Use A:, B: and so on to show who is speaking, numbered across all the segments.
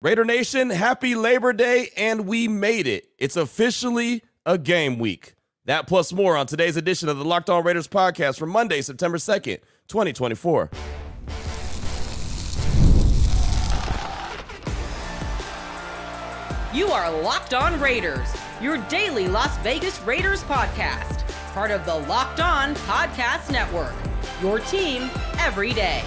A: Raider Nation, happy Labor Day, and we made it. It's officially a game week. That plus more on today's edition of the Locked On Raiders podcast for Monday, September 2nd, 2024.
B: You are Locked On Raiders, your daily Las Vegas Raiders podcast, part of the Locked On Podcast Network, your team every day.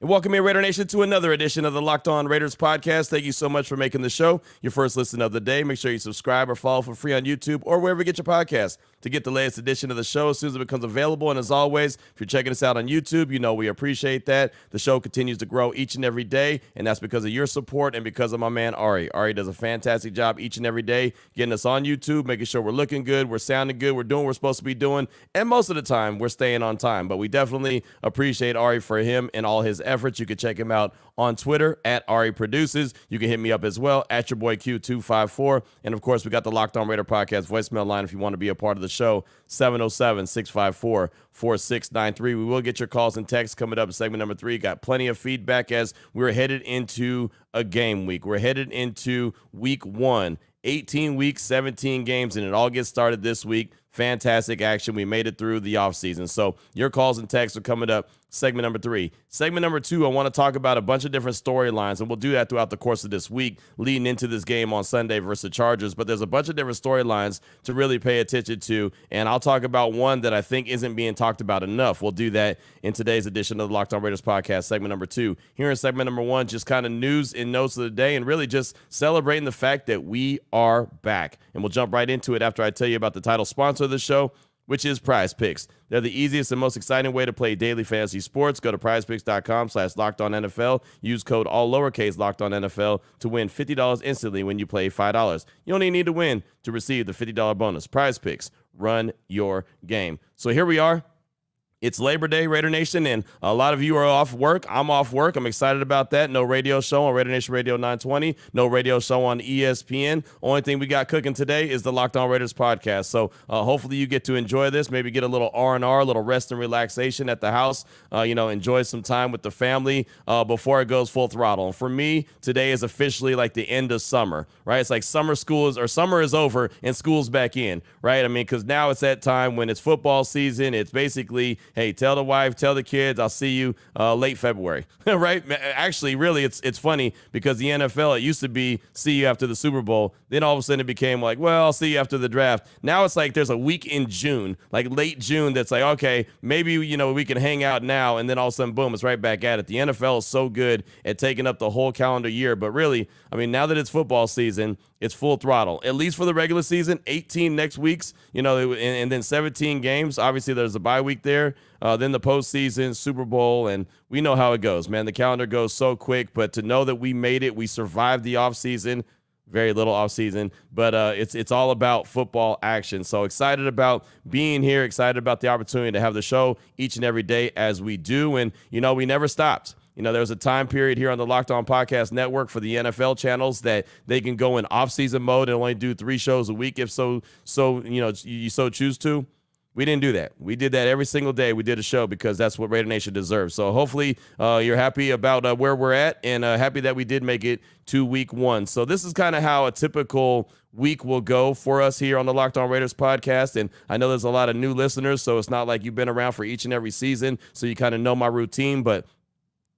A: And welcome in, Raider Nation, to another edition of the Locked On Raiders podcast. Thank you so much for making the show your first listen of the day. Make sure you subscribe or follow for free on YouTube or wherever you get your podcasts to get the latest edition of the show as soon as it becomes available. And as always, if you're checking us out on YouTube, you know we appreciate that. The show continues to grow each and every day, and that's because of your support and because of my man, Ari. Ari does a fantastic job each and every day getting us on YouTube, making sure we're looking good, we're sounding good, we're doing what we're supposed to be doing, and most of the time, we're staying on time. But we definitely appreciate Ari for him and all his efforts. You can check him out on Twitter at Ari Produces. You can hit me up as well at your boy Q254. And of course, we got the Locked On Raider podcast voicemail line if you want to be a part of the show, 707-654-4693. We will get your calls and texts coming up in segment number 3. Got plenty of feedback as we're headed into a game week. We're headed into week 1, 18 weeks, 17 games, and it all gets started this week. Fantastic action. We made it through the offseason. So your calls and texts are coming up. Segment number 3. Segment number 2, I want to talk about a bunch of different storylines, and we'll do that throughout the course of this week leading into this game on Sunday versus the Chargers. But there's a bunch of different storylines to really pay attention to, and I'll talk about one that I think isn't being talked about enough. We'll do that in today's edition of the Locked On Raiders podcast, segment number 2. Here in segment number 1, just kind of news and notes of the day and really just celebrating the fact that we are back. And we'll jump right into it after I tell you about the title sponsor of the show, which is PrizePicks. They're the easiest and most exciting way to play daily fantasy sports. Go to prizepicks.com/LockedOnNFL. Use code all lowercase LockedOnNFL to win $50 instantly when you play $5. You only need to win to receive the $50 bonus. PrizePicks, run your game. So here we are. It's Labor Day, Raider Nation, and a lot of you are off work. I'm off work. I'm excited about that. No radio show on Raider Nation Radio 920. No radio show on ESPN. Only thing we got cooking today is the Locked On Raiders podcast. So hopefully you get to enjoy this. Maybe get a little R&R, a little rest and relaxation at the house. Enjoy some time with the family before it goes full throttle. And for me, today is officially like the end of summer, right? It's like summer is over and school's back in, right? I mean, because now it's that time when it's football season. It's basically, hey, tell the wife, tell the kids, I'll see you late February, right? Actually, really, it's funny because the NFL, it used to be see you after the Super Bowl. Then all of a sudden it became like, well, I'll see you after the draft. Now it's like there's a week in June, like late June, that's like, okay, maybe, we can hang out now. And then all of a sudden, boom, it's right back at it. The NFL is so good at taking up the whole calendar year. But really, I mean, now that it's football season, it's full throttle, at least for the regular season, 18 next weeks, and then 17 games. Obviously, there's a bye week there. Then the postseason, Super Bowl, and we know how it goes, man. The calendar goes so quick, but to know that we made it, we survived the offseason, very little offseason, but it's all about football action. So excited about being here, excited about the opportunity to have the show each and every day as we do, and, we never stopped. There was a time period here on the Locked On Podcast Network for the NFL channels that they can go in off-season mode and only do 3 shows a week if you so choose to. We didn't do that. We did that every single day. We did a show because that's what Raider Nation deserves. So hopefully you're happy about where we're at and happy that we did make it to week 1. So this is kind of how a typical week will go for us here on the Locked On Raiders podcast. And I know there's a lot of new listeners, so it's not like you've been around for each and every season, so you kind of know my routine. But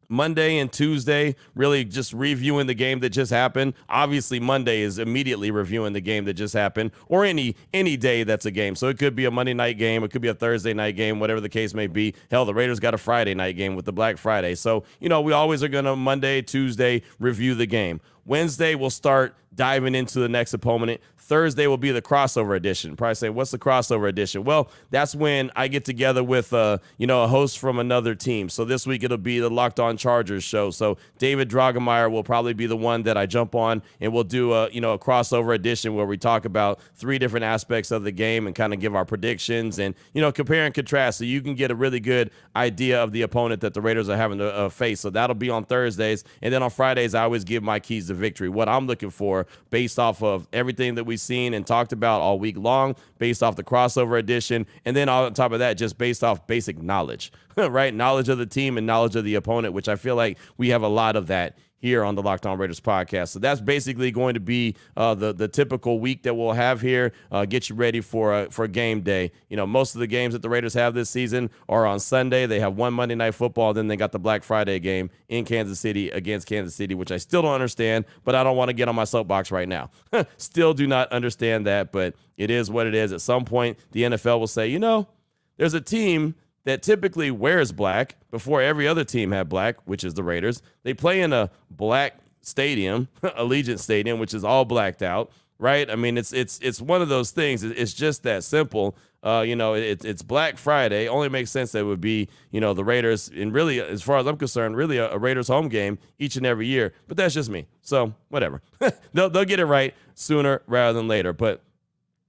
A: Monday and Tuesday, really just reviewing the game that just happened. Obviously, Monday is immediately reviewing the game that just happened, or any day that's a game. So it could be a Monday night game, it could be a Thursday night game, whatever the case may be. Hell, the Raiders got a Friday night game with the Black Friday. So, we always are going to Monday, Tuesday, review the game. Wednesday, we'll start diving into the next opponent. Thursday will be the crossover edition. Probably say, what's the crossover edition? Well, that's when I get together with, a host from another team. So this week it'll be the Locked On Chargers show. So David Drogemeyer will probably be the one that I jump on, and we'll do a crossover edition where we talk about 3 different aspects of the game and kind of give our predictions and, compare and contrast so you can get a really good idea of the opponent that the Raiders are having to face. So that'll be on Thursdays. And then on Fridays, I always give my keys to victory, what I'm looking for based off of everything that we've seen and talked about all week long, based off the crossover edition, and then on top of that, just based off basic knowledge, right? Knowledge of the team and knowledge of the opponent, which I feel like we have a lot of that here on the Locked On Raiders podcast. So that's basically going to be the typical week that we'll have here. Get you ready for game day. You know, most of the games that the Raiders have this season are on Sunday. They have one Monday Night Football, then they got the Black Friday game in Kansas City against Kansas City, which I still don't understand, but I don't want to get on my soapbox right now. Still do not understand that, but it is what it is. At some point, the NFL will say, you know, there's a team that typically wears black before every other team had black, which is the Raiders. They play in a black stadium, Allegiant Stadium, which is all blacked out, right? I mean, it's one of those things. It's just that simple. You know, it's Black Friday. Only makes sense that it would be, you know, the Raiders, and really, as far as I'm concerned, really a Raiders home game each and every year. But that's just me. So whatever. They'll get it right sooner rather than later. But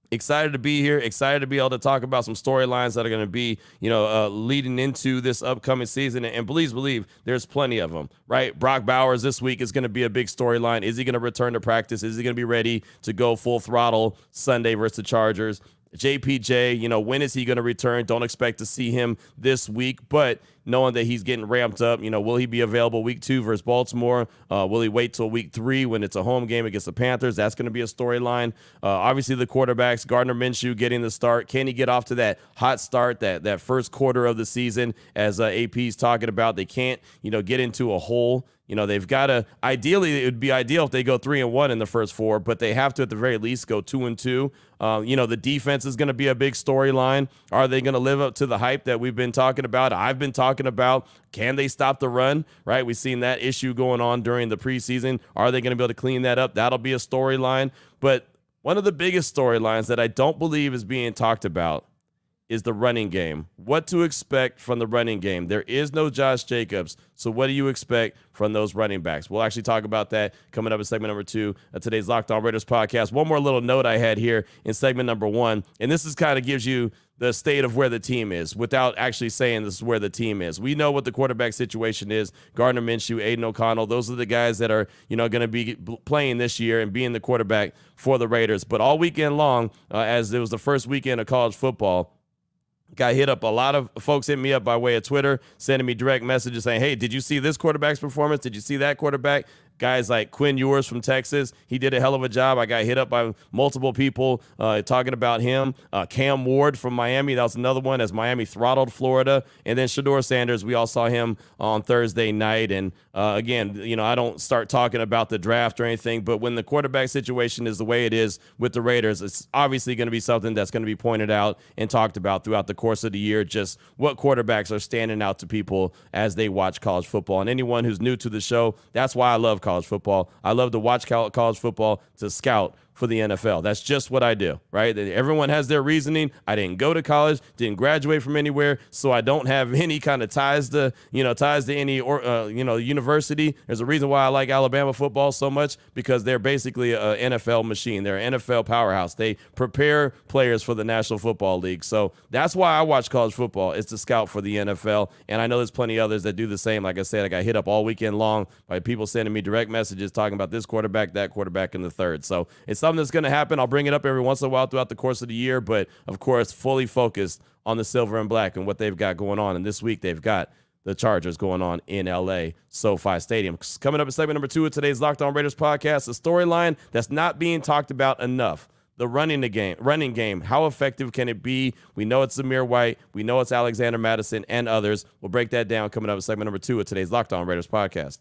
A: excited to be here, excited to be able to talk about some storylines that are going to be, you know, leading into this upcoming season. And please believe there's plenty of them, right? Brock Bowers this week is going to be a big storyline. Is he going to return to practice? Is he going to be ready to go full throttle Sunday versus the Chargers? JPJ, you know, when is he going to return? Don't expect to see him this week, but knowing that he's getting ramped up, you know, will he be available week 2 versus Baltimore? Will he wait till week 3 when it's a home game against the Panthers? That's going to be a storyline. Obviously, the quarterbacks, Gardner Minshew getting the start. Can he get off to that hot start, that first quarter of the season, as AP's talking about? They can't, you know, get into a hole. You know, they've got to, ideally, it would be ideal if they go 3-1 in the first 4, but they have to, at the very least, go 2-2. You know, the defense is going to be a big storyline. Are they going to live up to the hype that we've been talking about? I've been talking about. Can they stop the run, right? We've seen that issue going on during the preseason. Are they going to be able to clean that up? That'll be a storyline. But one of the biggest storylines that I don't believe is being talked about is the running game. What to expect from the running game. There is no Josh Jacobs, so what do you expect from those running backs? We'll actually talk about that coming up in segment number 2 of today's Locked On Raiders podcast. One more little note I had here in segment number 1, and this is kind of gives you the state of where the team is without actually saying this is where the team is. We know what the quarterback situation is. Gardner Minshew, Aiden O'Connell, those are the guys that are, you know, going to be playing this year and being the quarterback for the Raiders. But all weekend long, as it was the first weekend of college football, got hit up. A lot of folks hit me up by way of Twitter, sending me direct messages saying, hey, did you see this quarterback's performance? Did you see that quarterback? Guys like Quinn Ewers from Texas, he did a hell of a job. I got hit up by multiple people talking about him. Cam Ward from Miami, that was another one as Miami throttled Florida. And then Shedeur Sanders, we all saw him on Thursday night. And again, you know, I don't start talking about the draft or anything, but when the quarterback situation is the way it is with the Raiders, it's obviously going to be something that's going to be pointed out and talked about throughout the course of the year, just what quarterbacks are standing out to people as they watch college football. And anyone who's new to the show, that's why I love college football. I love to watch college football to scout for the NFL. That's just what I do, right? Everyone has their reasoning. I didn't go to college, didn't graduate from anywhere, so I don't have any kind of ties to any university. There's a reason why I like Alabama football so much, because they're basically an NFL machine. They're an NFL powerhouse. They prepare players for the National Football League. So that's why I watch college football, is to scout for the NFL. And I know there's plenty of others that do the same. Like I said, I got hit up all weekend long by people sending me direct messages talking about this quarterback, that quarterback, and the third. So it's something that's going to happen. I'll bring it up every once in a while throughout the course of the year, but of course, fully focused on the silver and black and what they've got going on. And this week, they've got the Chargers going on in LA, SoFi Stadium. Coming up in segment number 2 of today's Locked On Raiders podcast, a storyline that's not being talked about enough. The running game. How effective can it be? We know it's Zamir White. We know it's Alexander Mattison and others. We'll break that down coming up in segment number 2 of today's Locked On Raiders podcast.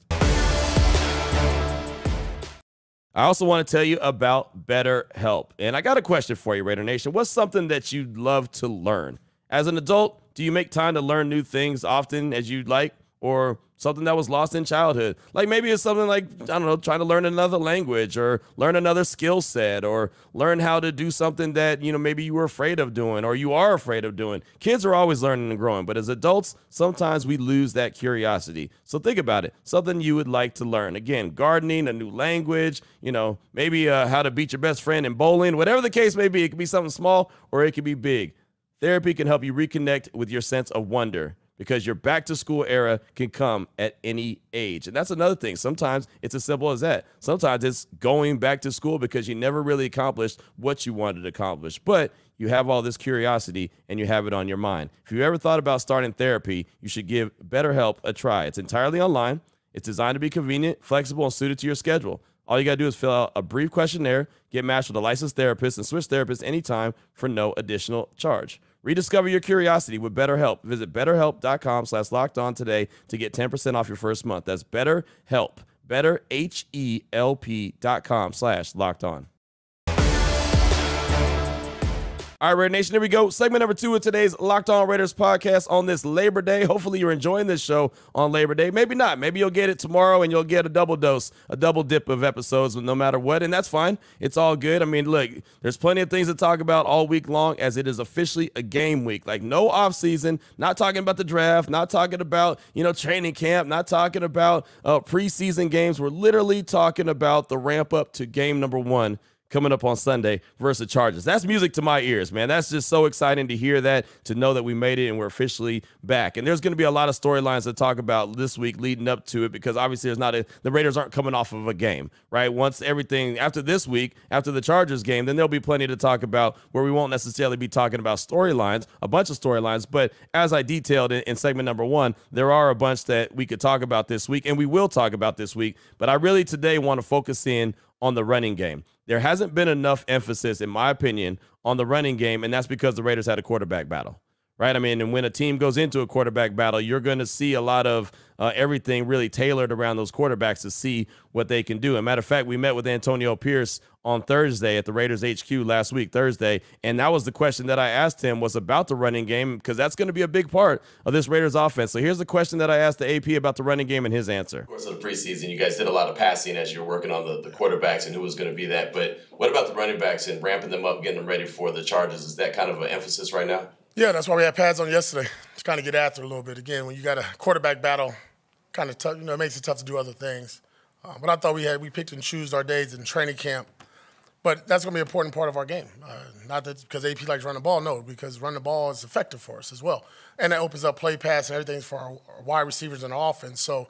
A: I also want to tell you about BetterHelp. And I got a question for you, Raider Nation. What's something that you'd love to learn? As an adult, do you make time to learn new things often as you'd like? Or something that was lost in childhood? Like maybe it's something like, I don't know, trying to learn another language or learn another skill set or learn how to do something that, you know, maybe you were afraid of doing or you are afraid of doing. Kids are always learning and growing, but as adults, sometimes we lose that curiosity. So think about it. Something you would like to learn. Again, gardening, a new language, you know, maybe how to beat your best friend in bowling, whatever the case may be. It could be something small or it could be big. Therapy can help you reconnect with your sense of wonder, because your back-to-school era can come at any age. And that's another thing. Sometimes it's as simple as that. Sometimes it's going back to school because you never really accomplished what you wanted to accomplish. But you have all this curiosity and you have it on your mind. If you ever thought about starting therapy, you should give BetterHelp a try. It's entirely online. It's designed to be convenient, flexible, and suited to your schedule. All you got to do is fill out a brief questionnaire, get matched with a licensed therapist, and switch therapists anytime for no additional charge. Rediscover your curiosity with BetterHelp. Visit BetterHelp.com/lockedon today to get 10% off your first month. That's BetterHelp. BetterHelp.com/lockedon. All right, Raider Nation, here we go. Segment number 2 of today's Locked On Raiders podcast on this Labor Day. Hopefully you're enjoying this show on Labor Day. Maybe not. Maybe you'll get it tomorrow and you'll get a double dose, a double dip of episodes no matter what, and that's fine. It's all good. I mean, look, there's plenty of things to talk about all week long as it is officially a game week. Like no offseason, not talking about the draft, not talking about, training camp, not talking about preseason games. We're literally talking about the ramp up to game number 1 coming up on Sunday versus the Chargers. That's music to my ears, man. That's just so exciting to hear that, to know that we made it and we're officially back. And there's going to be a lot of storylines to talk about this week leading up to it, because obviously the Raiders aren't coming off of a game, right? Once everything after this week, after the Chargers game, then there'll be plenty to talk about where we won't necessarily be talking about storylines, a bunch of storylines. But as I detailed in segment number 1, there are a bunch that we could talk about this week, and we will talk about this week. But I really today want to focus in on the running game. There hasn't been enough emphasis, in my opinion, on the running game, and that's because the Raiders had a quarterback battle, right? I mean, and when a team goes into a quarterback battle, you're going to see a lot of everything really tailored around those quarterbacks to see what they can do. As a matter of fact, we met with Antonio Pierce on Thursday at the Raiders HQ last week, Thursday, and that was the question that I asked him, was about the running game, because that's going to be a big part of this Raiders offense. So here's the question that I asked the AP about the running game and his answer.
C: Of course, of the preseason, you guys did a lot of passing as you were working on the quarterbacks and who was going to be that. But what about the running backs and ramping them up, getting them ready for the Chargers? Is that kind of an emphasis right now?
D: Yeah, that's why we had pads on yesterday, to kind of get after it a little bit. Again, when you got a quarterback battle, kind of tough, it makes it tough to do other things. But I thought we picked and choose our days in training camp. But that's going to be an important part of our game. Not that because AP likes running the ball, no, because running the ball is effective for us as well. And that opens up play pass and everything for our wide receivers and our offense. So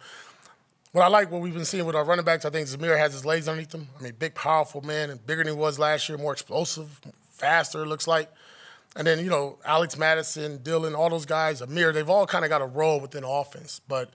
D: what we've been seeing with our running backs, I think Zamir has his legs underneath him. I mean, big, powerful man, and bigger than he was last year, more explosive, faster, it looks like. And then, Alex Madison, Dylan, all those guys, Amir, they've all kind of got a role within the offense. But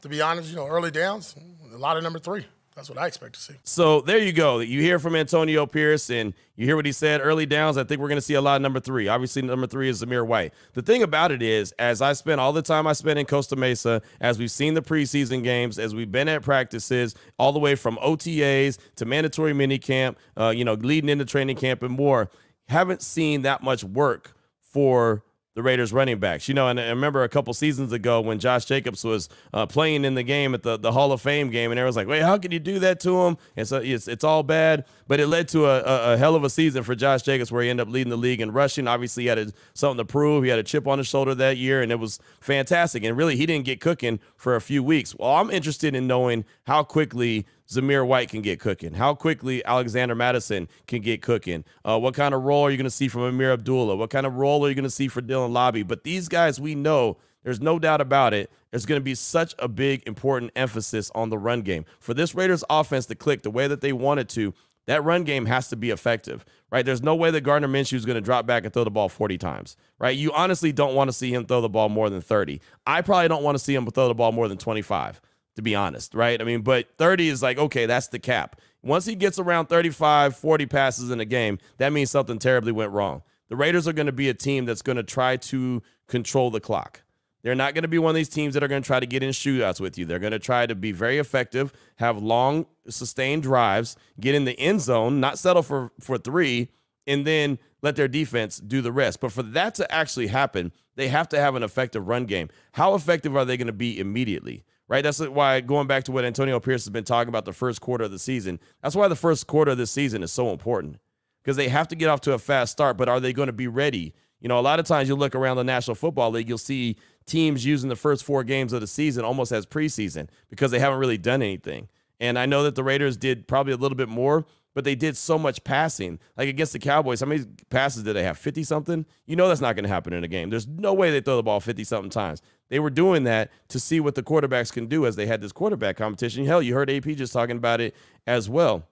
D: to be honest, early downs, a lot of number 3. That's what I expect to see.
A: So there you go. You hear from Antonio Pierce, and you hear what he said. Early downs, I think we're going to see a lot of number 3. Obviously, number 3 is Zamir White. The thing about it is, as I spent all the time I spent in Costa Mesa, as we've seen the preseason games, as we've been at practices, all the way from OTAs to mandatory minicamp, leading into training camp and more, haven't seen that much work for the Raiders running backs. And I remember a couple seasons ago when Josh Jacobs was playing in the game at the Hall of Fame game, and everyone's like, wait, how can you do that to him? And so it's all bad. But it led to a hell of a season for Josh Jacobs, where he ended up leading the league in rushing. Obviously, he had something to prove. He had a chip on his shoulder that year, and it was fantastic. And really, he didn't get cooking for a few weeks. Well, I'm interested in knowing how quickly Zamir White can get cooking, how quickly Alexander Madison can get cooking. What kind of role are you going to see from Amir Abdullah? What kind of role are you going to see for Dylan Lobby? But these guys, we know, there's no doubt about it, there's going to be such a big, important emphasis on the run game. For this Raiders offense to click the way that they want it to, that run game has to be effective, right? There's no way that Gardner Minshew is going to drop back and throw the ball 40 times, right? You honestly don't want to see him throw the ball more than 30. I probably don't want to see him throw the ball more than 25. To be honest, right? I mean, but 30 is like, okay, that's the cap. Once he gets around 35, 40 passes in a game, that means something terribly went wrong. The Raiders are going to be a team that's going to try to control the clock. They're not going to be one of these teams that are going to try to get in shootouts with you. They're going to try to be very effective, have long, sustained drives, get in the end zone, not settle for 3, and then let their defense do the rest. But for that to actually happen, they have to have an effective run game. How effective are they going to be immediately? Right, that's why, going back to what Antonio Pierce has been talking about the first quarter of the season, that's why the first quarter of this season is so important, because they have to get off to a fast start, but are they going to be ready? A lot of times you look around the National Football League, you'll see teams using the first 4 games of the season almost as preseason because they haven't really done anything. And I know that the Raiders did probably a little bit more, but they did so much passing. Like against the Cowboys, how many passes did they have? 50-something? That's not going to happen in a game. There's no way they throw the ball 50-something times. They were doing that to see what the quarterbacks can do as they had this quarterback competition. Hell, you heard AP just talking about it as well.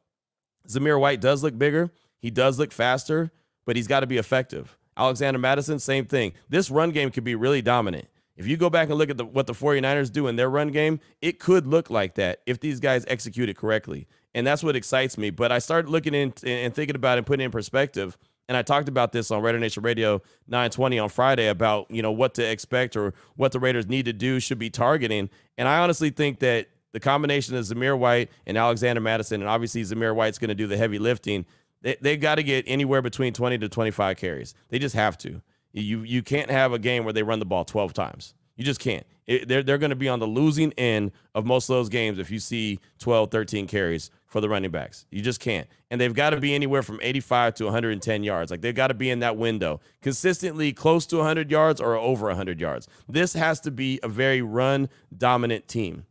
A: Zamir White does look bigger. He does look faster, but he's got to be effective. Alexander Madison, same thing. This run game could be really dominant. If you go back and look at what the 49ers do in their run game, it could look like that if these guys execute it correctly. And that's what excites me. But I started looking in and thinking about it and putting it in perspective. And I talked about this on Raider Nation Radio 920 on Friday about, what to expect or what the Raiders need to do, should be targeting. And I honestly think that the combination of Zamir White and Alexander Mattison, and obviously Zamir White's going to do the heavy lifting, they got to get anywhere between 20 to 25 carries. They just have to. You can't have a game where they run the ball 12 times. You just can't. They're going to be on the losing end of most of those games if you see 12, 13 carries for the running backs. You just can't. And they've got to be anywhere from 85 to 110 yards. Like, they've got to be in that window, consistently close to 100 yards or over 100 yards. This has to be a very run-dominant team.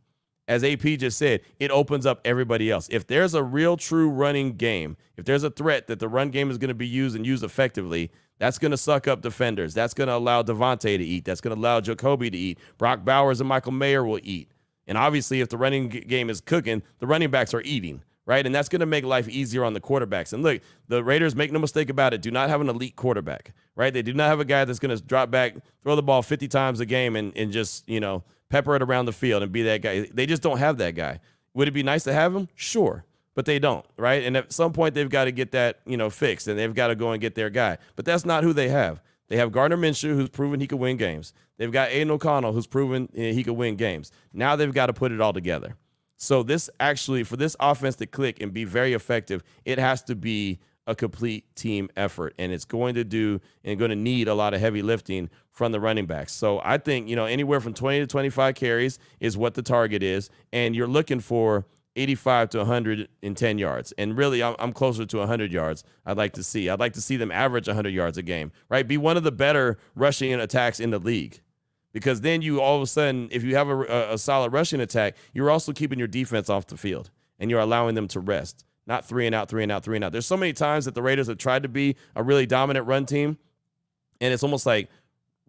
A: As AP just said, it opens up everybody else. If there's a real true running game, if there's a threat that the run game is going to be used and used effectively, that's going to suck up defenders. That's going to allow Devontae to eat. That's going to allow Jacoby to eat. Brock Bowers and Michael Mayer will eat. And obviously, if the running game is cooking, the running backs are eating, right? And that's going to make life easier on the quarterbacks. And look, the Raiders, make no mistake about it, do not have an elite quarterback, right? They do not have a guy that's going to drop back, throw the ball 50 times a game and just, pepper it around the field and be that guy. They just don't have that guy. Would it be nice to have him? Sure. But they don't, right? And at some point, they've got to get that, fixed, and they've got to go and get their guy. But that's not who they have. They have Gardner Minshew, who's proven he could win games. They've got Aiden O'Connell, who's proven he could win games. Now they've got to put it all together. So this actually, for this offense to click and be very effective, it has to be a complete team effort, and it's going to need a lot of heavy lifting from the running backs. So I think, anywhere from 20 to 25 carries is what the target is, and you're looking for 85 to 110 yards. And really, I'm closer to 100 yards I'd like to see. I'd like to see them average 100 yards a game, right? Be one of the better rushing attacks in the league. Because then you all of a sudden, if you have a solid rushing attack, you're also keeping your defense off the field, and you're allowing them to rest. Not 3 and out, 3 and out, 3 and out. There's so many times that the Raiders have tried to be a really dominant run team, and it's almost like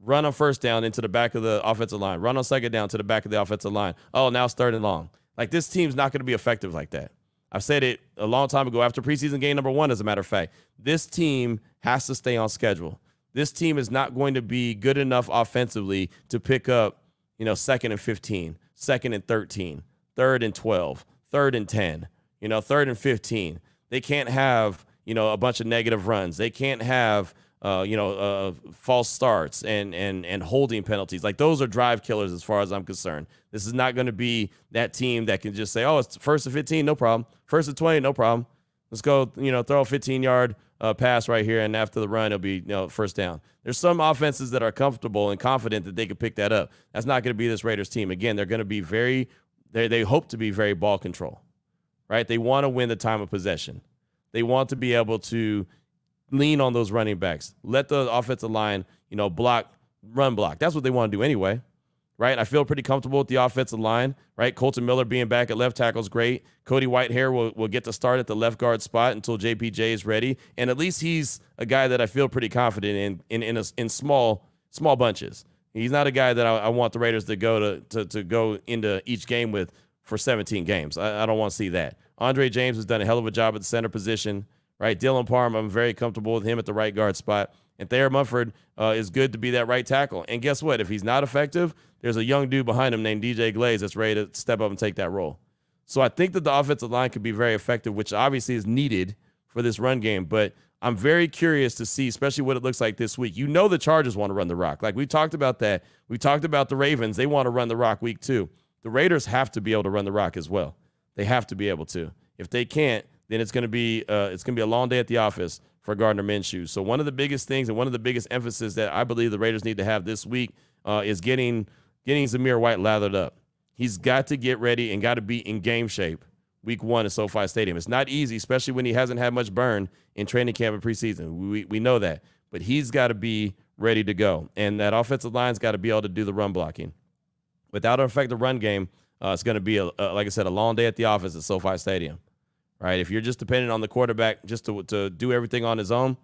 A: run on first down into the back of the offensive line, run on second down to the back of the offensive line. Oh, now it's third and long. Like, this team's not going to be effective like that. I've said it a long time ago after preseason game number 1, as a matter of fact. This team has to stay on schedule. This team is not going to be good enough offensively to pick up, 2nd and 15, 2nd and 13, 3rd and 12, 3rd and 10, 3rd and 15. They can't have, a bunch of negative runs. They can't have, false starts and holding penalties. Like, those are drive killers as far as I'm concerned. This is not going to be that team that can just say, oh, it's 1st and 15, no problem. 1st and 20, no problem. Let's go, throw a 15-yard pass right here, and after the run, it'll be, first down. There's some offenses that are comfortable and confident that they can pick that up. That's not going to be this Raiders team. Again, they're going to be they hope to be very ball control, right? They want to win the time of possession. They want to be able to lean on those running backs. Let the offensive line, run block. That's what they want to do anyway, right? I feel pretty comfortable with the offensive line, right? Colton Miller being back at left tackle is great. Cody Whitehair will get to start at the left guard spot until JPJ is ready. And at least he's a guy that I feel pretty confident in small bunches. He's not a guy that I want the Raiders to go into each game with for 17 games. I don't want to see that. Andre James has done a hell of a job at the center position, right? Dylan Parham, I'm very comfortable with him at the right guard spot. And Thayer Munford is good to be that right tackle. And guess what? If he's not effective, there's a young dude behind him named DJ Glaze that's ready to step up and take that role. So I think that the offensive line could be very effective, which obviously is needed for this run game. But I'm very curious to see, especially what it looks like this week. The Chargers want to run the rock. Like, we talked about that. We talked about the Ravens. They want to run the rock week 2. The Raiders have to be able to run the rock as well. They have to be able to. If they can't, then it's going to be a long day at the office for Gardner Minshew. So one of the biggest things and one of the biggest emphasis that I believe the Raiders need to have this week is getting Zamir White lathered up. He's got to get ready and got to be in game shape week 1 at SoFi Stadium. It's not easy, especially when he hasn't had much burn in training camp and preseason. We know that. But he's got to be ready to go. And that offensive line's got to be able to do the run blocking. Without an effective run game, it's going to be, like I said, a long day at the office at SoFi Stadium. Right? If you're just dependent on the quarterback just to do everything on his own,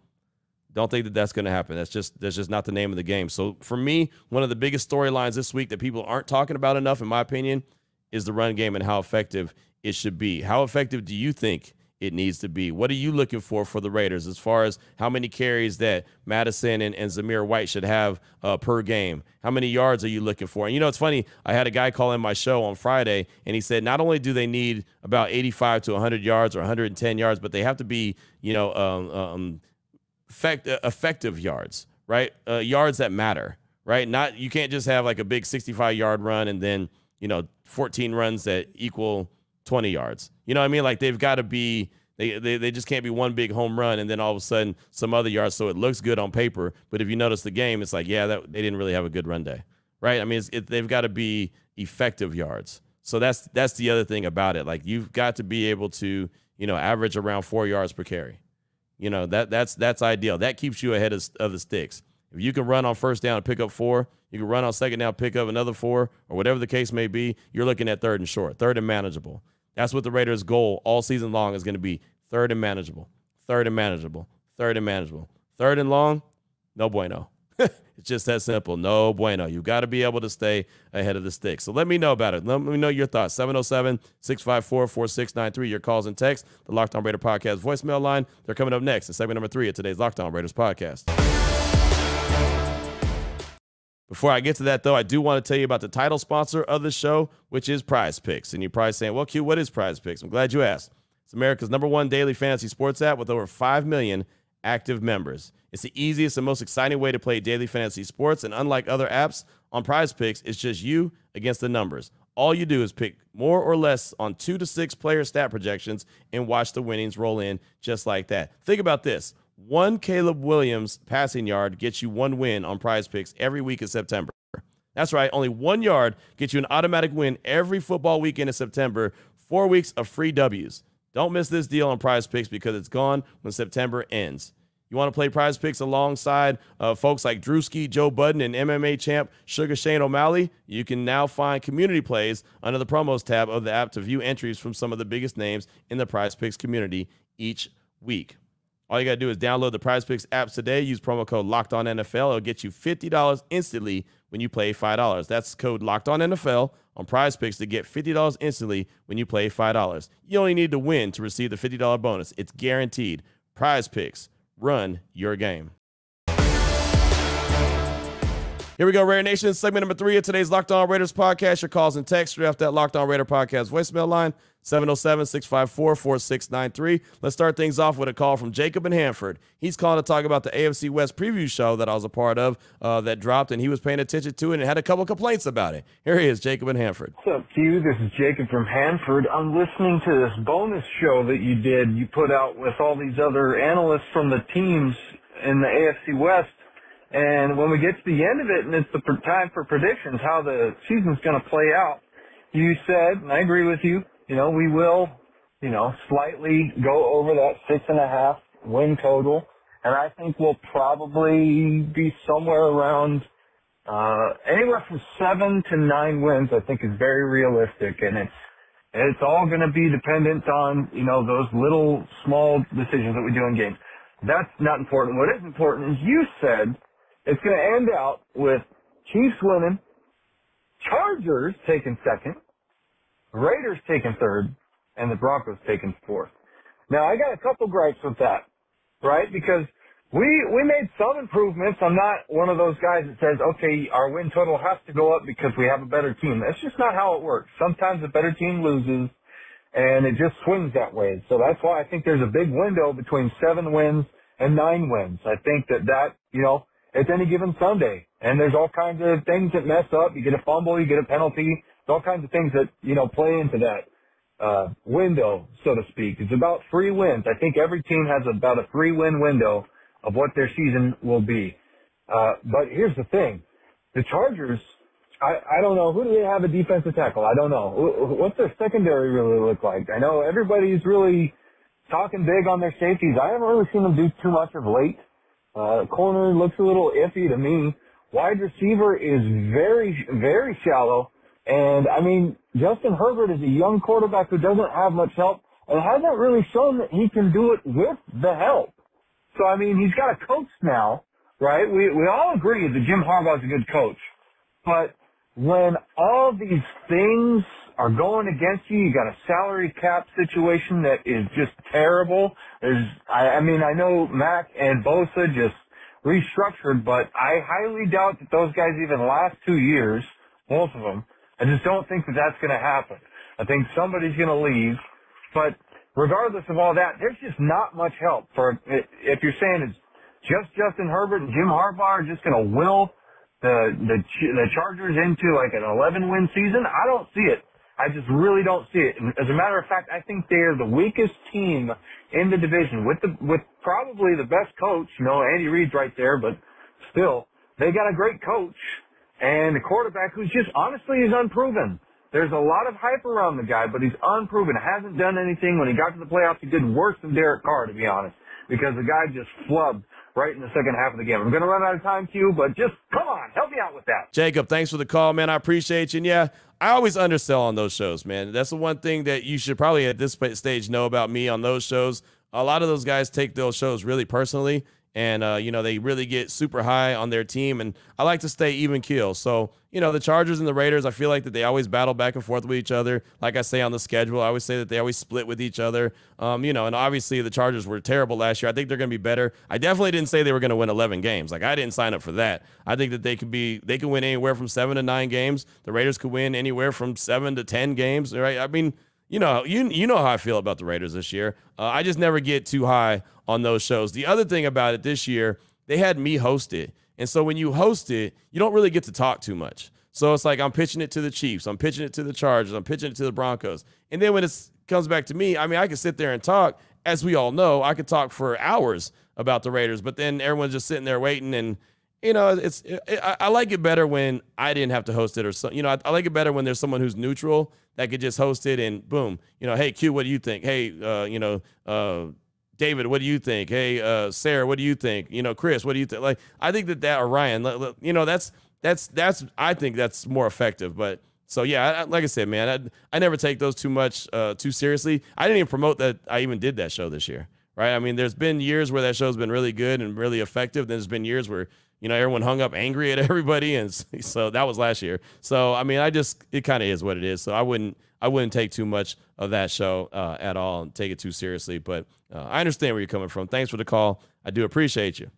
A: don't think that that's going to happen. That's just not the name of the game. So for me, one of the biggest storylines this week that people aren't talking about enough, in my opinion, is the run game and how effective it should be. How effective do you think it needs to be. What are you looking for the Raiders as far as how many carries that Madison and Zamir White should have per game? How many yards are you looking for? And, it's funny. I had a guy call in my show on Friday, and he said not only do they need about 85 to 100 yards or 110 yards, but they have to be, effective yards, right? Yards that matter, right? You can't just have like a big 65-yard run and then, 14 runs that equal 20 yards. You know what I mean? Like they've got to be, they just can't be one big home run and then all of a sudden some other yards. So it looks good on paper. But if you notice the game, it's like, they didn't really have a good run day, right? I mean, they've got to be effective yards. So that's the other thing about it. Like you've got to be able to, average around 4 yards per carry. That's ideal. That keeps you ahead of the sticks. If you can run on first down and pick up 4, you can run on second down, pick up another 4, or whatever the case may be, you're looking at third and short, third and manageable. That's what the Raiders' goal all season long is going to be, third and manageable, third and manageable, third and manageable. Third and long, no bueno. It's just that simple, no bueno. You've got to be able to stay ahead of the sticks. So let me know about it. Let me know your thoughts. 707-654-4693, your calls and texts. The Locked On Raider Podcast voicemail line. They're coming up next in segment number 3 of today's Locked On Raiders Podcast. Before I get to that, though, I do want to tell you about the title sponsor of the show, which is PrizePicks. And you're probably saying, well, Q, what is PrizePicks? I'm glad you asked. It's America's #1 daily fantasy sports app with over 5 million active members. It's the easiest and most exciting way to play daily fantasy sports. And unlike other apps, on PrizePicks, it's just you against the numbers. All you do is pick more or less on 2 to 6 player stat projections and watch the winnings roll in just like that. Think about this. 1 Caleb Williams passing yard gets you 1 win on PrizePicks every week in September. That's right. Only 1 yard gets you an automatic win every football weekend in September. 4 weeks of free W's. Don't miss this deal on PrizePicks because it's gone when September ends. You want to play PrizePicks alongside folks like Drewski, Joe Budden, and MMA champ Sugar Shane O'Malley? You can now find community plays under the promos tab of the app to view entries from some of the biggest names in the PrizePicks community each week. All you got to do is download the PrizePicks app today. Use promo code LOCKEDONNFL. It'll get you $50 instantly when you play $5. That's code LOCKEDONNFL on PrizePicks to get $50 instantly when you play $5. You only need to win to receive the $50 bonus. It's guaranteed. PrizePicks. Run your game. Here we go, Raider Nation. Segment number 3 of today's Locked On Raiders podcast. Your calls and texts straight off that Locked On Raider podcast voicemail line, 707-654-4693. Let's start things off with a call from Jacob in Hanford. He's calling to talk about the AFC West preview show that I was a part of that dropped, and he was paying attention to it and had a couple complaints about it. Here he is, Jacob in Hanford.
E: What's up, Q? This is Jacob from Hanford. I'm listening to this bonus show that you put out with all these other analysts from the teams in the AFC West. And when we get to the end of it and it's the time for predictions, how the season's going to play out, you said, and I agree with you, we will, slightly go over that 6.5 win total. And I think we'll probably be somewhere around anywhere from 7 to 9 wins, I think is very realistic. And it's all going to be dependent on, those little small decisions that we do in games. That's not important. What is important is you said it's going to end out with Chiefs winning, Chargers taking second, Raiders taking third, and the Broncos taking fourth. Now, I got a couple gripes with that, right? Because we made some improvements. I'm not one of those guys that says, okay, our win total has to go up because we have a better team. That's just not how it works. Sometimes a better team loses, and it just swings that way. So that's why I think there's a big window between 7 wins and 9 wins. I think that it's any given Sunday. And there's all kinds of things that mess up. You get a fumble, you get a penalty. There's all kinds of things that, play into that window, so to speak. It's about 3 wins. I think every team has about a 3-win window of what their season will be. But here's the thing. The Chargers, I don't know. Who do they have a defensive tackle? I don't know. What's their secondary really look like? I know everybody's really talking big on their safeties. I haven't really seen them do too much of late. Corner looks a little iffy to me. Wide receiver is very, very shallow. And, Justin Herbert is a young quarterback who doesn't have much help and hasn't really shown that he can do it with the help. So, he's got a coach now, right? We all agree that Jim Harbaugh's a good coach. But when all these things are going against you. You got a salary cap situation that is just terrible. I know Mac and Bosa just restructured, but I highly doubt that those guys even last 2 years, most of them. I just don't think that that's going to happen. I think somebody's going to leave, but regardless of all that, there's just not much help for, if you're saying it's just Justin Herbert and Jim Harbaugh are just going to will the Chargers into like an 11-win season. I don't see it. I just really don't see it. And as a matter of fact, I think they are the weakest team in the division with probably the best coach. Andy Reid's right there, but still, they got a great coach and a quarterback who's just honestly is unproven. There's a lot of hype around the guy, but he's unproven. Hasn't done anything. When he got to the playoffs, he did worse than Derek Carr, to be honest, because the guy just flubbed right in the second half of the game. I'm going to run out of time, Q, but just come on, help me out with that.
A: Jacob, thanks for the call, man. I appreciate you. And yeah, I always undersell on those shows, man. That's the one thing that you should probably at this stage know about me on those shows. A lot of those guys take those shows really personally, and, they really get super high on their team, and I like to stay even keel. So, the Chargers and the Raiders, I feel like that they always battle back and forth with each other. Like I say on the schedule, I always say that they always split with each other. And obviously the Chargers were terrible last year. I think they're going to be better. I definitely didn't say they were going to win 11 games. Like, I didn't sign up for that. I think that they can win anywhere from 7 to 9 games. The Raiders could win anywhere from 7 to 10 games, right? I mean, you know how I feel about the Raiders this year. I just never get too high on those shows. The other thing about it this year, they had me host it. And so when you host it, you don't really get to talk too much. So it's like I'm pitching it to the Chiefs. I'm pitching it to the Chargers. I'm pitching it to the Broncos. And then when it comes back to me, I can sit there and talk. As we all know, I could talk for hours about the Raiders. But then everyone's just sitting there waiting. And, I like it better when I didn't have to host it. Or so, I like it better when there's someone who's neutral that could just host it and boom. Hey, Q, what do you think? Hey, David, what do you think? Hey, Sarah, what do you think? Chris, what do you think? Like, I think that or Ryan, that's I think that's more effective. But so yeah, like I said, man, I never take those too seriously. I didn't even promote that I even did that show this year, right? I mean, there's been years where that show's been really good and really effective. Then there's been years where everyone hung up angry at everybody, and so that was last year. So I mean, it kind of is what it is. So I wouldn't take too much of that show at all and take it too seriously. But I understand where you're coming from. Thanks for the call. I do appreciate you.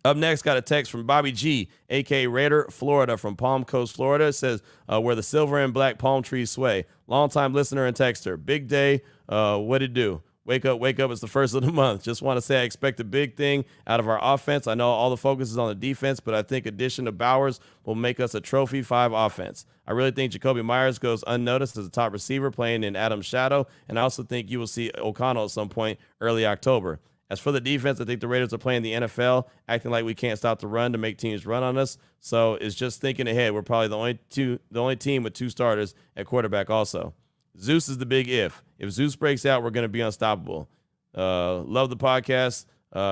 A: Up next, got a text from Bobby G, a.k.a. Raider, Florida, from Palm Coast, Florida. It says, where the silver and black palm trees sway. Longtime listener and texter. Big day. What it do? Wake up. It's the first of the month. Just want to say I expect a big thing out of our offense. I know all the focus is on the defense, but I think addition of Bowers will make us a Trophy 5 offense. I really think Jacoby Myers goes unnoticed as a top receiver playing in Adam's shadow, and I also think you will see O'Connell at some point early October. As for the defense, I think the Raiders are playing the NFL, acting like we can't stop the run to make teams run on us. So it's just thinking ahead. We're probably the only team with 2 starters at quarterback also. Zeus is the big if. If Zeus breaks out, we're going to be unstoppable. Love the podcast.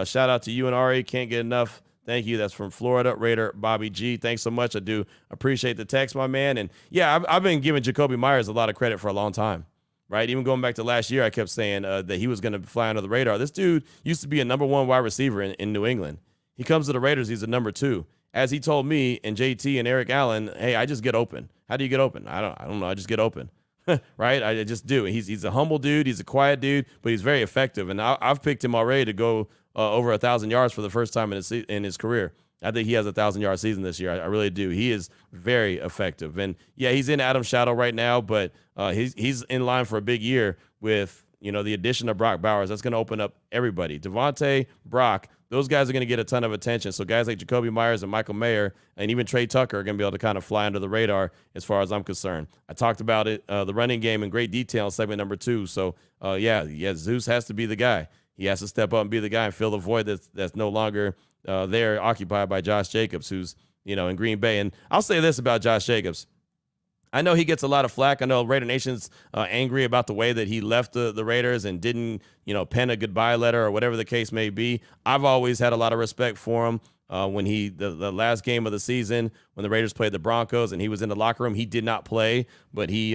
A: Shout out to you and Ari. Can't get enough. Thank you. That's from Florida, Raider Bobby G. Thanks so much. I do appreciate the text, my man. And, yeah, I've been giving Jacoby Myers a lot of credit for a long time, right? Even going back to last year, I kept saying that he was going to fly under the radar. This dude used to be a number 1 wide receiver in New England. He comes to the Raiders, he's a number 2. As he told me and JT and Eric Allen, hey, I just get open. How do you get open? I don't know. I just get open. Right? I just do. He's a humble dude. He's a quiet dude, but he's very effective. And I've picked him already to go over 1,000 yards for the first time in his career. I think he has a 1,000-yard season this year. I really do. He is very effective. And, yeah, he's in Adam's shadow right now, but he's in line for a big year with, the addition of Brock Bowers. That's going to open up everybody. Devontae, Brock, those guys are going to get a ton of attention. So guys like Jacoby Myers and Michael Mayer and even Trey Tucker are going to be able to kind of fly under the radar as far as I'm concerned. I talked about it, the running game in great detail in segment number 2. So, yeah, Zeus has to be the guy. He has to step up and be the guy and fill the void that's no longer there, occupied by Josh Jacobs, who's, in Green Bay. And I'll say this about Josh Jacobs. I know he gets a lot of flack. I know Raider Nation's angry about the way that he left the Raiders and didn't, pen a goodbye letter or whatever the case may be. I've always had a lot of respect for him. When the last game of the season, when the Raiders played the Broncos and he was in the locker room, he did not play, but he,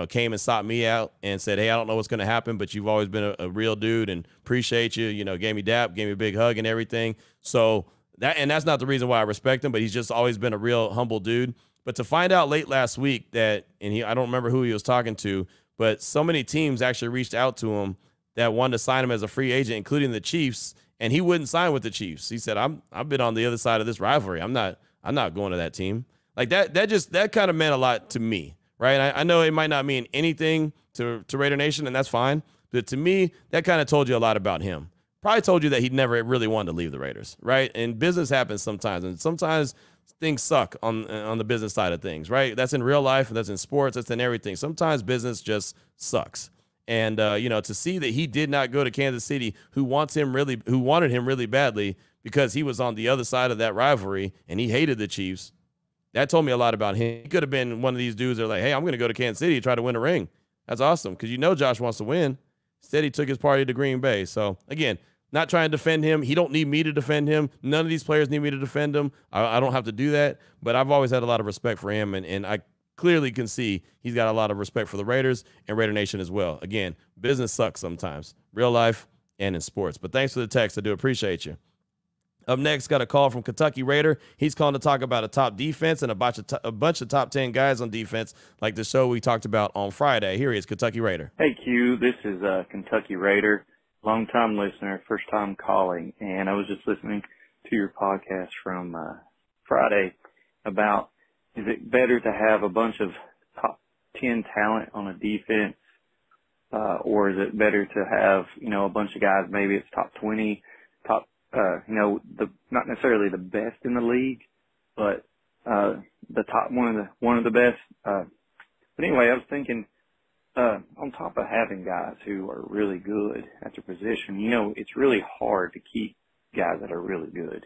A: came and sought me out and said, hey, I don't know what's going to happen, but you've always been a real dude and appreciate you, gave me dap, gave me a big hug and everything. So that's not the reason why I respect him, but he's just always been a real humble dude. But to find out late last week that, I don't remember who he was talking to, but so many teams actually reached out to him that wanted to sign him as a free agent, including the Chiefs, and he wouldn't sign with the Chiefs. He said, I've been on the other side of this rivalry. I'm not going to that team. Like that kind of meant a lot to me, right? I know it might not mean anything to Raider Nation, and that's fine. But to me, that kind of told you a lot about him. Probably told you that he never really wanted to leave the Raiders, right? And business happens sometimes, and sometimes things suck on the business side of things, right? That's in real life, and that's in sports, that's in everything. Sometimes business just sucks. And to see that he did not go to Kansas City, who wanted him really badly because he was on the other side of that rivalry and he hated the Chiefs, that told me a lot about him. He could have been one of these dudes that are like, hey, I'm going to go to Kansas City to try to win a ring. That's awesome because Josh wants to win. Instead, he took his party to Green Bay. So, again, not trying to defend him. He don't need me to defend him. None of these players need me to defend him. I don't have to do that. But I've always had a lot of respect for him, and I clearly can see he's got a lot of respect for the Raiders and Raider Nation as well. Again, business sucks sometimes, real life and in sports. But thanks for the text. I do appreciate you. Up next, got a call from Kentucky Raider. He's calling to talk about a top defense and a bunch of top 10 guys on defense, like the show we talked about on Friday. Here he is, Kentucky Raider.
F: Hey, Q. This is Kentucky Raider, long-time listener, first-time calling. And I was just listening to your podcast from Friday about, is it better to have a bunch of top 10 talent on a defense, or is it better to have, a bunch of guys, maybe it's top 20, top not necessarily the best in the league, but the top one of the best. But anyway, I was thinking, on top of having guys who are really good at their position, it's really hard to keep guys that are really good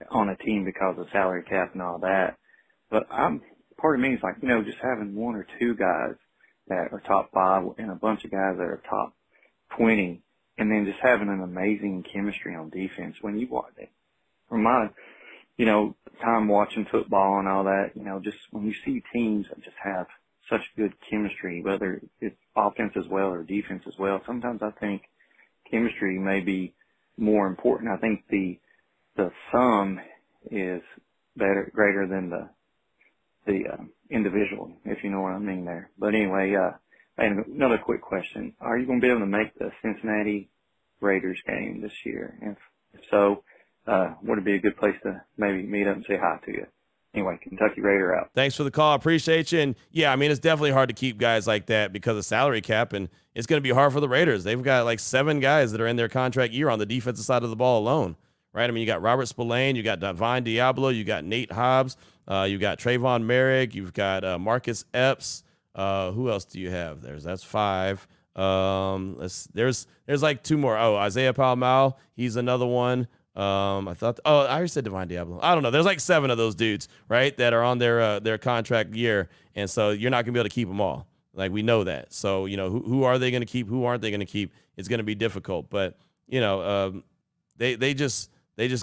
F: on a team because of salary cap and all that. But part of me is like, just having one or two guys that are top 5 and a bunch of guys that are top 20. And then just having an amazing chemistry on defense when you watch it. From my, time watching football and all that, just when you see teams that just have such good chemistry, whether it's offense as well or defense as well, sometimes I think chemistry may be more important. I think the sum is greater than the individual, if you know what I mean there. But anyway, and another quick question. Are you going to be able to make the Cincinnati Raiders game this year? If so, would it be a good place to maybe meet up and say hi to you? Anyway, Kentucky Raider out.
A: Thanks for the call. I appreciate you. And, yeah, it's definitely hard to keep guys like that because of salary cap, and it's going to be hard for the Raiders. They've got like 7 guys that are in their contract year on the defensive side of the ball alone, right? You got Robert Spillane, you got Divine Diablo, you got Nate Hobbs, you got Trayvon Merrick, you've got Marcus Epps. Who else do you have? That's 5. There's like 2 more. Oh, Isaiah Palmau. He's another one. I already said Divine Diablo. I don't know. There's like 7 of those dudes, right, that are on their contract year. And so you're not gonna be able to keep them all. Like, we know that. So, who are they going to keep? Who aren't they going to keep? It's going to be difficult, but they just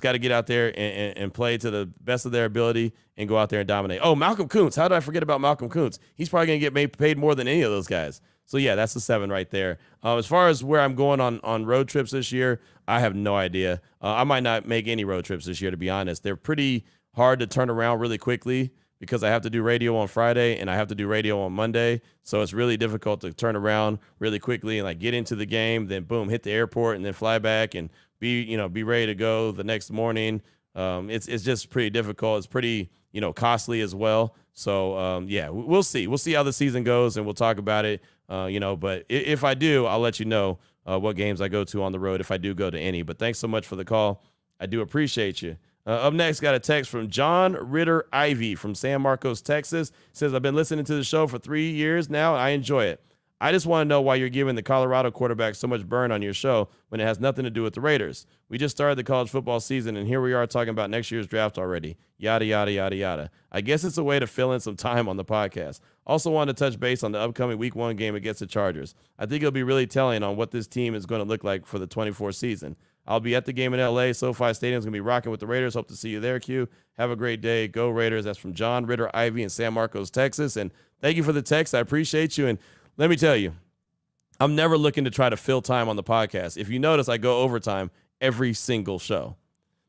A: got to get out there and play to the best of their ability and go out there and dominate. Oh, Malcolm Kuntz. How did I forget about Malcolm Kuntz? He's probably going to get paid more than any of those guys. So, yeah, that's the 7 right there. As far as where I'm going on road trips this year, I have no idea. I might not make any road trips this year, to be honest. They're pretty hard to turn around really quickly because I have to do radio on Friday and I have to do radio on Monday. So it's really difficult to turn around really quickly and, like, get into the game, then, boom, hit the airport and then fly back and be ready to go the next morning. It's just pretty difficult. It's pretty, costly as well. So, yeah, we'll see. We'll see how the season goes, and we'll talk about it, But if I do, I'll let you know what games I go to on the road if I do go to any. But thanks so much for the call. I do appreciate you. Up next, got a text from John Ritter Ivy from San Marcos, Texas. Says, I've been listening to the show for 3 years now. I enjoy it. I just want to know why you're giving the Colorado quarterback so much burn on your show when it has nothing to do with the Raiders. We just started the college football season, and here we are talking about next year's draft already. Yada, yada, yada, yada. I guess it's a way to fill in some time on the podcast. Also wanted to touch base on the upcoming Week 1 game against the Chargers. I think it'll be really telling on what this team is going to look like for the 24 season. I'll be at the game in L.A. SoFi Stadium is going to be rocking with the Raiders. Hope to see you there, Q. Have a great day. Go Raiders. That's from John Ritter Ivy in San Marcos, Texas. And thank you for the text. I appreciate you. And let me tell you, I'm never looking to try to fill time on the podcast. If you notice, I go overtime every single show.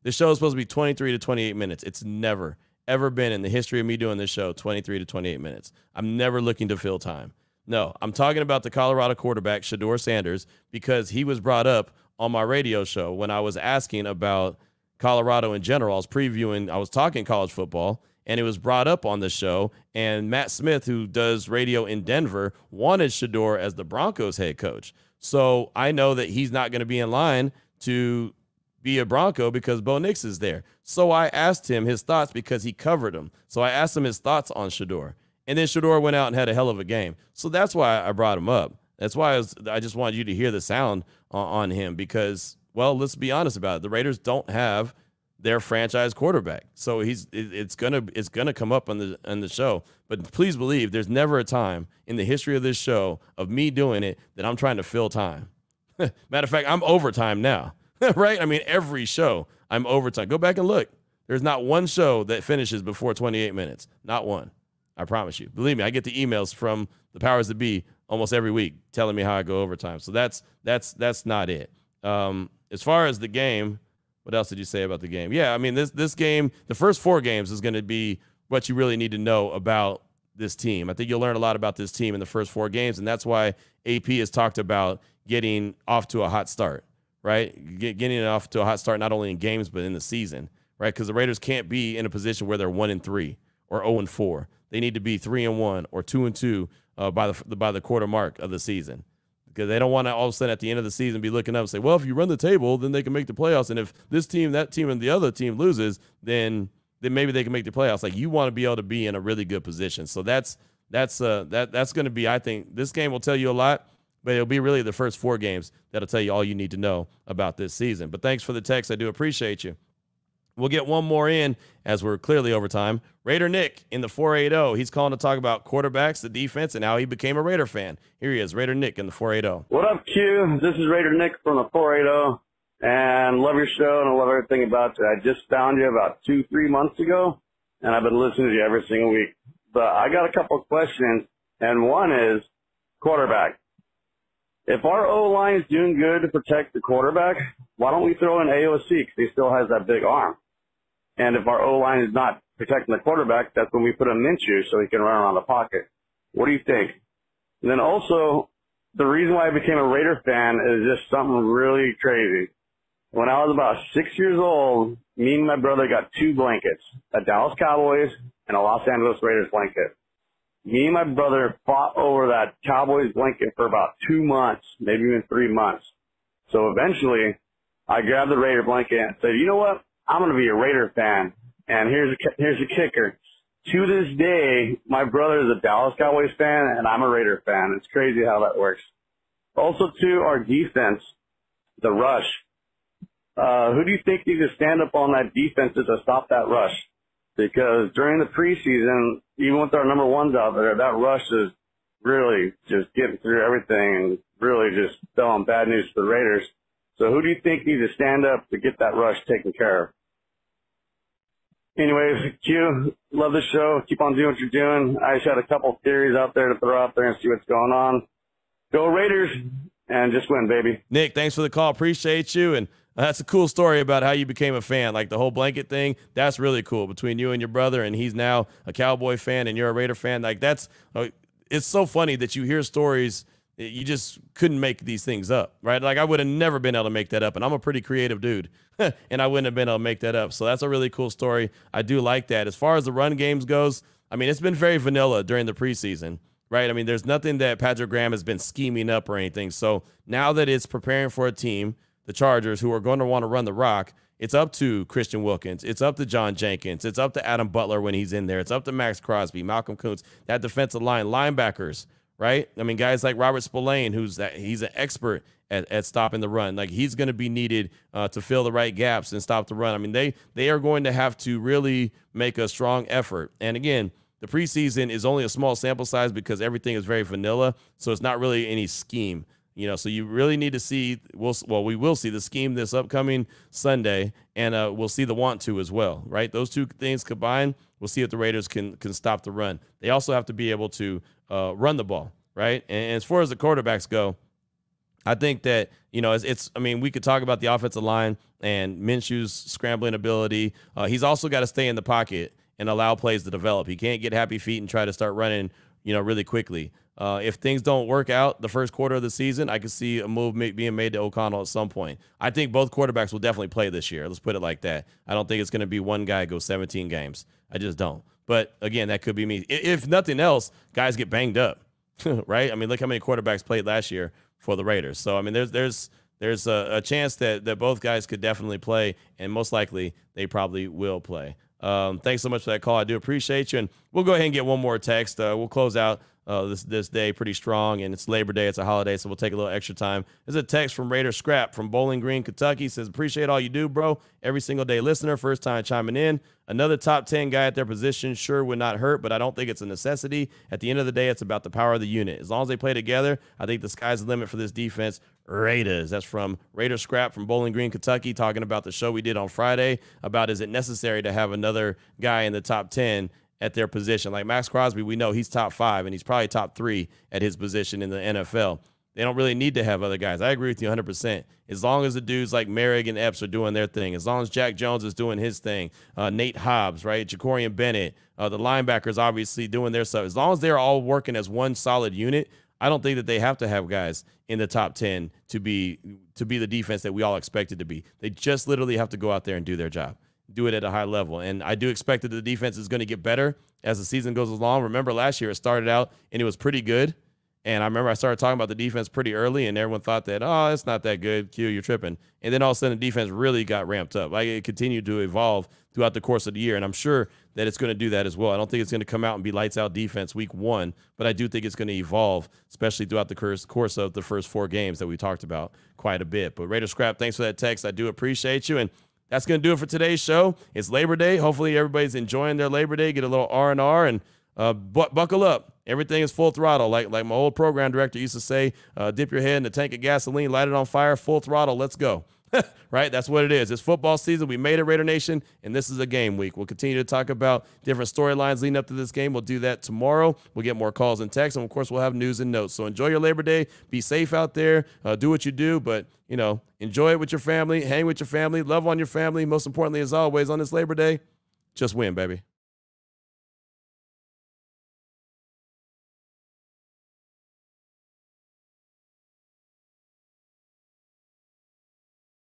A: This show is supposed to be 23 to 28 minutes. It's never, ever been in the history of me doing this show 23 to 28 minutes. I'm never looking to fill time. No, I'm talking about the Colorado quarterback, Shedeur Sanders, because he was brought up on my radio show when I was asking about Colorado in general. I was talking college football, and it was brought up on the show. And Matt Smith, who does radio in Denver, wanted Shedeur as the Broncos head coach. So I know that he's not going to be in line to be a Bronco because Bo Nix is there. So I asked him his thoughts because he covered him. So I asked him his thoughts on Shedeur. And then Shedeur went out and had a hell of a game. So that's why I brought him up. That's why I just wanted you to hear the sound on him because, well, let's be honest about it. The Raiders don't have their franchise quarterback. So it's gonna come up on the show. But please believe there's never a time in the history of this show of me doing it that I'm trying to fill time. Matter of fact, I'm overtime now. Right? I mean, every show I'm overtime. Go back and look. There's not one show that finishes before 28 minutes. Not one. I promise you. Believe me, I get the emails from the powers that be almost every week telling me how I go overtime. So that's not it. As far as the game, what else did you say about the game? Yeah, I mean, this game, the first 4 games is going to be what you really need to know about this team. I think you'll learn a lot about this team in the first 4 games, and that's why AP has talked about getting off to a hot start, right? Getting off to a hot start not only in games but in the season, right? Because the Raiders can't be in a position where they're 1-3 or 0-4. They need to be 3-1 or 2-2 by the quarter mark of the season, because they don't want to all of a sudden at the end of the season be looking up and say, well, if you run the table, then they can make the playoffs, and if this team, that team, and the other team loses, then maybe they can make the playoffs. Like, you want to be able to be in a really good position. So that's going to be, I think, this game will tell you a lot, but it'll be really the first 4 games that'll tell you all you need to know about this season. But thanks for the text. I do appreciate you. We'll get one more in as we're clearly over time. Raider Nick in the 480. He's calling to talk about quarterbacks, the defense, and how he became a Raider fan. Here he is, Raider Nick in the 480.
G: What up, Q? This is Raider Nick from the 480, and love your show, and I love everything about it. I just found you about 2-3 months ago, and I've been listening to you every single week. But I got a couple of questions, and one is quarterback. If our O-line is doing good to protect the quarterback, why don't we throw in AOC because he still has that big arm? And if our O-line is not protecting the quarterback, that's when we put in Minshew so he can run around the pocket. What do you think? And then also, the reason why I became a Raider fan is just something really crazy. When I was about 6 years old, me and my brother got 2 blankets, a Dallas Cowboys and a Los Angeles Raiders blanket. Me and my brother fought over that Cowboys blanket for about 2 months, maybe even 3 months. So eventually, I grabbed the Raider blanket and said, you know what? I'm going to be a Raider fan. And here's the kicker. To this day, my brother is a Dallas Cowboys fan, and I'm a Raider fan. It's crazy how that works. Also, too, our defense, the rush. Who do you think needs to stand up on that defense to stop that rush? Because during the preseason, even with our number ones out there, that rush is really just getting through everything and really just spelling bad news for the Raiders. So who do you think needs to stand up to get that rush taken care of? Anyways, Q, love the show. Keep on doing what you're doing. I just had a couple theories out there to throw out there and see what's going on. Go Raiders, and just win, baby.
A: Nick, thanks for the call. Appreciate you. And that's a cool story about how you became a fan. Like the whole blanket thing, that's really cool between you and your brother, and he's now a Cowboy fan and you're a Raider fan. Like it's so funny that you hear stories. You just couldn't make these things up, right? Like I would have never been able to make that up, and I'm a pretty creative dude, and I wouldn't have been able to make that up. So that's a really cool story. I do like that. As far as the run games goes, I mean, it's been very vanilla during the preseason, right? I mean, there's nothing that Patrick Graham has been scheming up or anything. So now that it's preparing for a team, the Chargers, who are going to want to run the rock, it's up to Christian Wilkins. It's up to John Jenkins. It's up to Adam Butler when he's in there. It's up to Max Crosby, Malcolm Kuntz, that defensive line, linebackers, right? I mean, guys like Robert Spillane, he's an expert at stopping the run. Like, he's going to be needed to fill the right gaps and stop the run. I mean, they are going to have to really make a strong effort. And again, the preseason is only a small sample size because everything is very vanilla, so it's not really any scheme. You know, so you really need to see, we will see the scheme this upcoming Sunday, and we'll see the want to as well, right? Those two things combined, we'll see if the Raiders can stop the run. They also have to be able to run the ball, right? And as far as the quarterbacks go, I think that, you know, I mean, we could talk about the offensive line and Minshew's scrambling ability. He's also got to stay in the pocket and allow plays to develop. He can't get happy feet and try to start running, really quickly. If things don't work out the first quarter of the season, I could see a move being made to O'Connell at some point. I think both quarterbacks will definitely play this year. Let's put it like that. I don't think it's going to be one guy go 17 games. I just don't. But, again, that could be me. If nothing else, guys get banged up, right? I mean, look how many quarterbacks played last year for the Raiders. So, I mean, there's a chance that both guys could definitely play, and most likely they probably will play. Thanks so much for that call. I do appreciate you. And we'll go ahead and get one more text. We'll close out this day pretty strong, and it's Labor Day. It's a holiday, so we'll take a little extra time. There's a text from Raider Scrap from Bowling Green, Kentucky. Says, appreciate all you do, bro. Every single day listener, first time chiming in. Another top 10 guy at their position sure would not hurt, but I don't think it's a necessity. At the end of the day, it's about the power of the unit. As long as they play together, I think the sky's the limit for this defense. Raiders. That's from Raider Scrap from Bowling Green, Kentucky, talking about the show we did on Friday about is it necessary to have another guy in the top 10 at their position. Like Max Crosby, we know he's top 5, and he's probably top 3 at his position in the NFL. They don't really need to have other guys. I agree with you 100%. As long as the dudes like Merrick and Epps are doing their thing, as long as Jack Jones is doing his thing, Nate Hobbs, right, Jacorian Bennett, the linebackers obviously doing their stuff. As long as they're all working as one solid unit, I don't think that they have to have guys in the top 10 to be the defense that we all expect it to be. They just literally have to go out there and do their job, do it at a high level. And I do expect that the defense is going to get better as the season goes along. Remember last year it started out and it was pretty good. And I remember I started talking about the defense pretty early, and everyone thought that, oh, it's not that good. Q, you're tripping. And then all of a sudden the defense really got ramped up. Like it continued to evolve throughout the course of the year, and I'm sure that it's going to do that as well. I don't think it's going to come out and be lights out defense week 1, but I do think it's going to evolve, especially throughout the course of the first 4 games that we talked about quite a bit. But Raider Scrap, thanks for that text. I do appreciate you. And that's going to do it for today's show. It's Labor Day. Hopefully everybody's enjoying their Labor Day. Get a little R&R and buckle up. Everything is full throttle. Like my old program director used to say, dip your head in a tank of gasoline, light it on fire, full throttle, let's go. Right? That's what it is. It's football season. We made it, Raider Nation, and this is a game week. We'll continue to talk about different storylines leading up to this game. We'll do that tomorrow. We'll get more calls and texts, and, of course, we'll have news and notes. So enjoy your Labor Day. Be safe out there. Do what you do, but, enjoy it with your family. Hang with your family. Love on your family. Most importantly, as always, on this Labor Day, just win, baby.